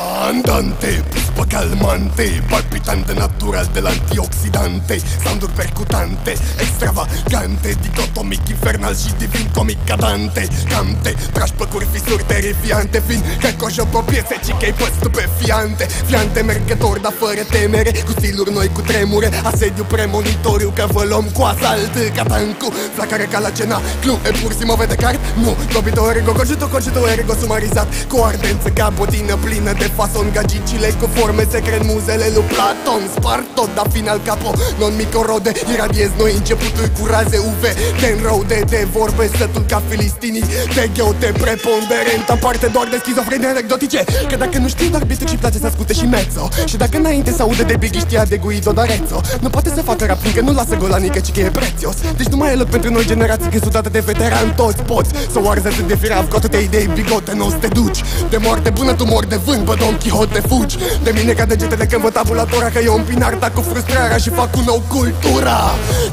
Andante, puspa calmante, palpitante natural dell'antioxidante. Sounduri percutante, extravagante, dicotomic, infernal și divin comic cadante. Cante, tragi păcuri, fisuri terifiante, fiind că coșă pe piese, cichei pe stupefiante. Fiante mergători, dar fără temere, cu stiluri noi, cu tremure, asediu premonitoriu, că vă luăm cu asalt ca tancu. Flacare ca la cena, clu, e pur si mă vede cart? Nu, dobito ergo, cogito ergo sumarizat, cu ardență ca botină plină de fason, gagicile cu forme secret, muzele lui Platon. Spart tot, dar final capo, non micorode, iradiez noi începuturi cu raze UV. Te înraude de vorbe, sătul ca filistinii, te gheote preponderent, aparte doar de schizofreni anecdotice. Că dacă nu știi doar beat și place să asculte și mezzo, și dacă înainte să audă de Biggie știa de Guido D'Arezzo, nu poate să facă rap fiindcă nu lasă golanică, ci că e prețios. Deci nu mai e loc pentru noi generații gâsudate de veteran. Toți poți să o arzi atât de firav, cu atâtea idei bigote, n-o să te duci. De moarte bună tu mori de vânt, bă Don Quixote fugi de mine ca degetele când văd tabulatora, că eu împin arta cu frustrarea și fac cu nou cultura.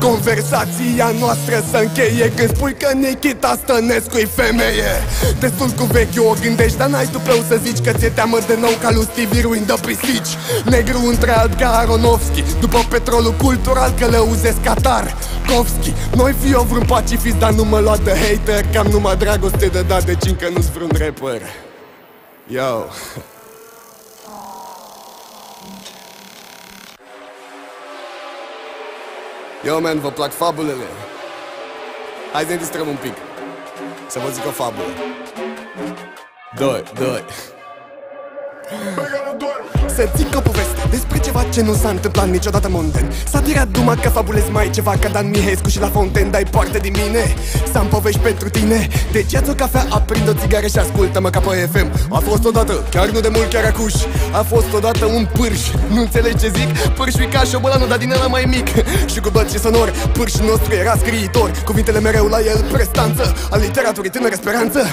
Conversația noastră să încheie când spui că Nikita Stănescu-i femeie. Destul cu vechiul o gândești, dar n-ai tupeu să zici că ți-e teamă de nou ca lui Stevie Ruin de pisici. Negru între alt ca Aronofsky, după petrolul cultural călăuzesc Tarkovski. Noi fi eu vreun pacifist, dar nu mă lua de hater, că am numai dragoste de dat, deci încă nu-s vreun rapper. Yo. Yo, man, vă plac fabulele? Hai să ne distrăm un pic, să vă zic o fabulă. Doi. Să zic o poveste despre ceva ce nu s-a întâmplat niciodată monden. S-a tirat duma că fabulez mai ceva ca Dan Mihescu și la Fontaine. Dai parte din mine, să-mi povești pentru tine. Deci ia-ți o cafea, aprind o țigară și ascultă-mă ca pe FM. A fost odată, chiar nu de mult, chiar acuș, a fost odată un pârș. Nu înțelegi ce zic? Pârșul ca șobolanul, dar din ăla mai mic. Și cu băt și sonor, pârșul nostru era scriitor, cuvintele mereu la el prestanță, al literaturii tânără speranță.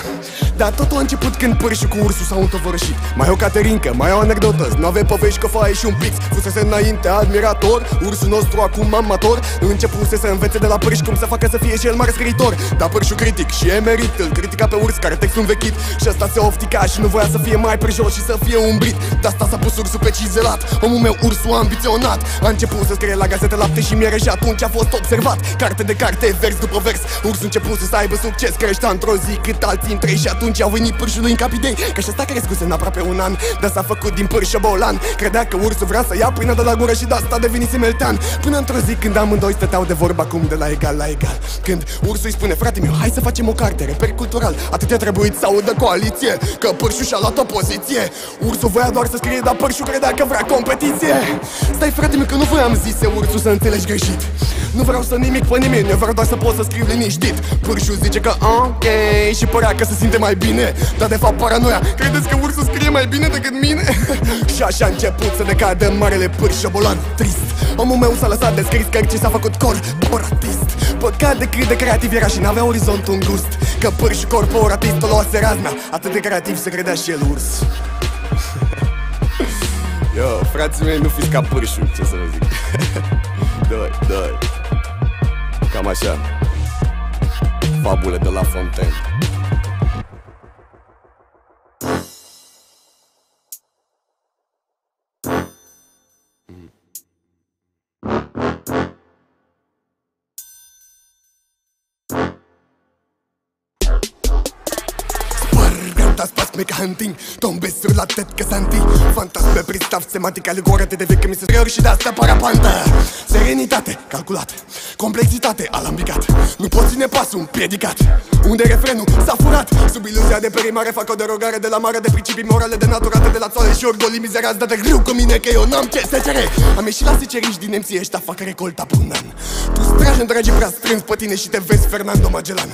Dar totul a început când pârșul cu ursul s-au întovărășit. Mai o caterincă, mai o anecdotă, n-ave povești că faie și un pix. Fusese înainte admirator, ursul nostru acum amator. Începuse să învețe de la pârș cum să facă să fie și el mare scriitor. Dar pârșul critic și emerit îl critica pe urs care textul învechit. Și asta se oftica și nu voia să fie mai prejos și să fie umbrit. De asta s-a pus ursul pe cizelat. Omul meu, ursul ambiționat, a început să scrie la gazete lapte și miere și atunci a fost observat. Carte de carte, vers după vers, ursul începuse să aibă succes. Creștea într-o zi cât alții în 3 și atunci au venit pârșului în cap idei că și-asta crescuse în aproape un an. Dar s-a făcut din pârșă bolan, credea că ursul vrea să ia pâinea de la gură și de asta deveni simultan. Până într-o zi când amândoi stăteau de vorba cum de la egal la egal, când ursul îi spune: frate meu, hai să facem o carte, reper cultural, atât a trebuit să audă coaliție, că pârșul și-a luat o poziție. Ursul voia doar să scrie, dar pârșul credea că vrea competiție. Stai frate meu că nu voiam, zise ursul, să înțelegi greșit. Nu vreau să nimic pe nimeni, eu vreau doar să pot să scriu liniștit. Pârșul zice că ok și părea că se simte mai bine, dar de fapt paranoia, credeți că ursul scrie mai bine decât mine? Și așa a început să decadă marele pârș șobolan trist. Omul meu s-a lăsat de scris cărți și s-a făcut corporatist. Păcat de cât de creativ era și n-avea orizontul îngust, că pârș corporatist o luase razna, atât de creativ se credea și el urs. Yo, frații mei, nu fiți ca pârșul, ce să vă zic. Doi. Cam așa. Fabule de la Fontaine. Mecha hunting, tombe sur la tête que santi. Fantasme pristav, semantic, alegorate de vechi misteriori și de-astea parapantă. Serenitate, calculat, complexitate, alambicat. Nu poți ține pasul, împiedicat. Unde refrenul s-a furat, sub iluzia de perimare fac o derogare de la mare de principii morale denaturate de la țoale și orgolii mizerați. Dă de greu cu mine că eu n-am ce să cere. Am ieșit la siceriști din nemții ăștia, fac recolta pe un an. Tu stragi întregii prea strâns pe tine și te vezi Fernando Magellan.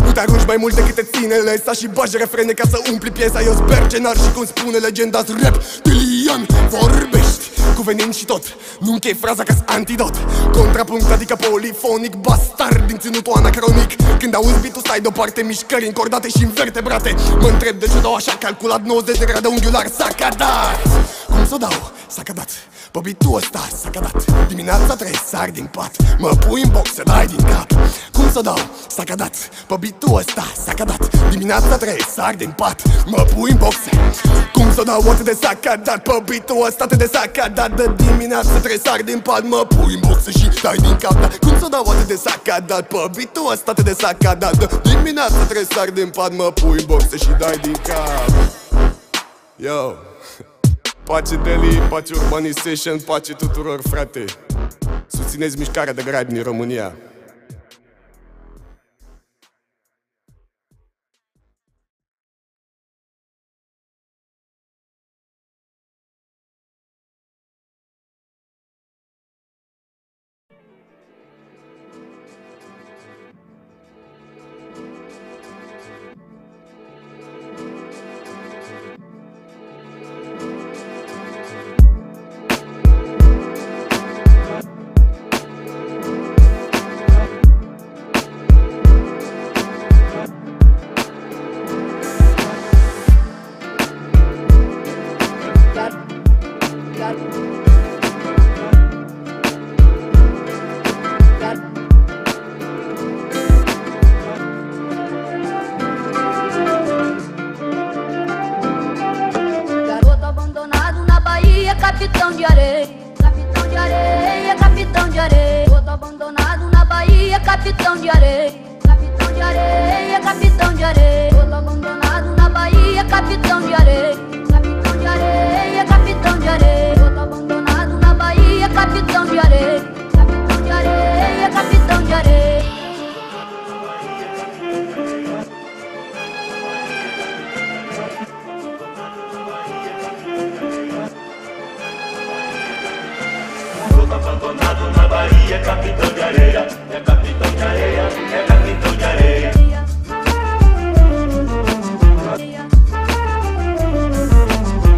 Nu te arunci mai mult decât te ține, lăsa și bagi refrene ca să umpli piesa. Eu sper cenar și cum spune legenda rap Tilian, vorbești cuvenind și tot, nu închei fraza ca-s antidot. Contrapunct, adică polifonic, bastard din ținutul anacronic. Când auzi beat-ul stai deoparte, mișcări încordate și invertebrate. Mă întreb de ce dau așa calculat 90 de grade unghiular, s-a cadat. Cum s-o dau? S-a cadat. pe beat-ul ăsta s-a cadat. Dimineața trebuie să sar din pat, mă pui în box să dai din cap. Cum să dau? S-a cadat. Pe beat-ul ăsta s-a cadat. Dimineața trebuie să sar din pat, mă pui în box. Cum să dau atât de s-a cadat? Pe beat-ul ăsta atât de s-a cadat. De dimineața trebuie să sar din pat, mă pui în box și dai din cap. Cum să dau atât de s-a cadat? Pe beat-ul ăsta atât de s-a cadat. De dimineața trebuie să sar din pat, mă pui în box și dai din cap. Yo, pace Delhi, pace Urbanization, pace tuturor, frate. Susțineți mișcarea de grad din România. Capitão de areia, capitão de areia, capitão de areia. Todo abandonado na Bahia, capitão de areia, capitão de areia, capitão de areia. Todo abandonado na Bahia, capitão de areia, capitão de areia, capitão de areia. Todo abandonado na Bahia, capitão de areia, capitão de areia, capitão de areia. Abandonado na Bahia, capitão de areia, é capitão de areia, é capitão de areia.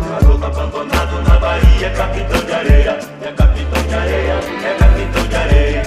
Garoto abandonado na Bahia, capitão de areia, é capitão de areia, é capitão de areia.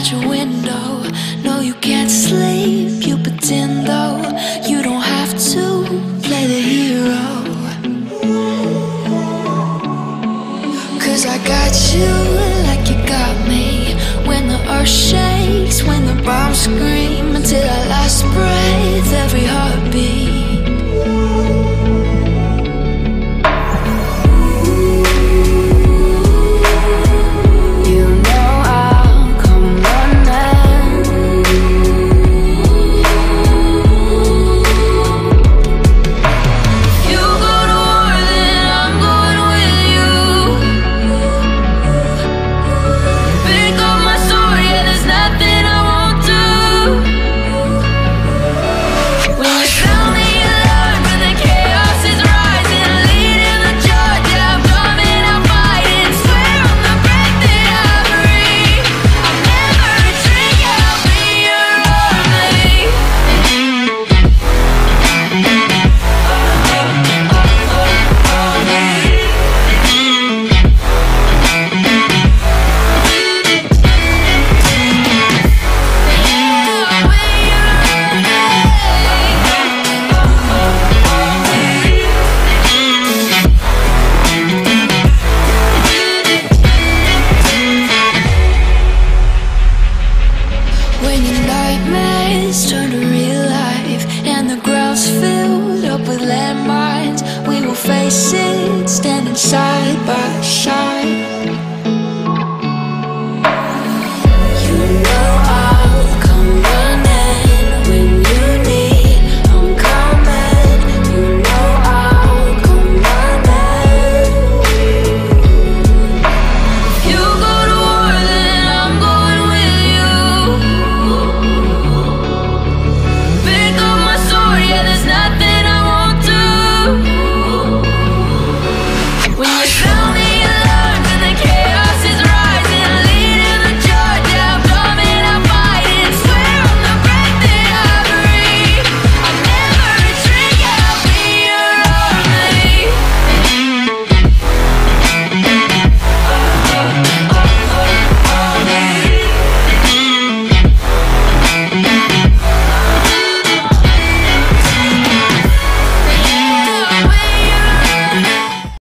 out your window. No, you can't sleep, you pretend though. You don't have to play the hero. 'Cause I got you like you got me. When the earth shakes, when the bombs scream, until our last breath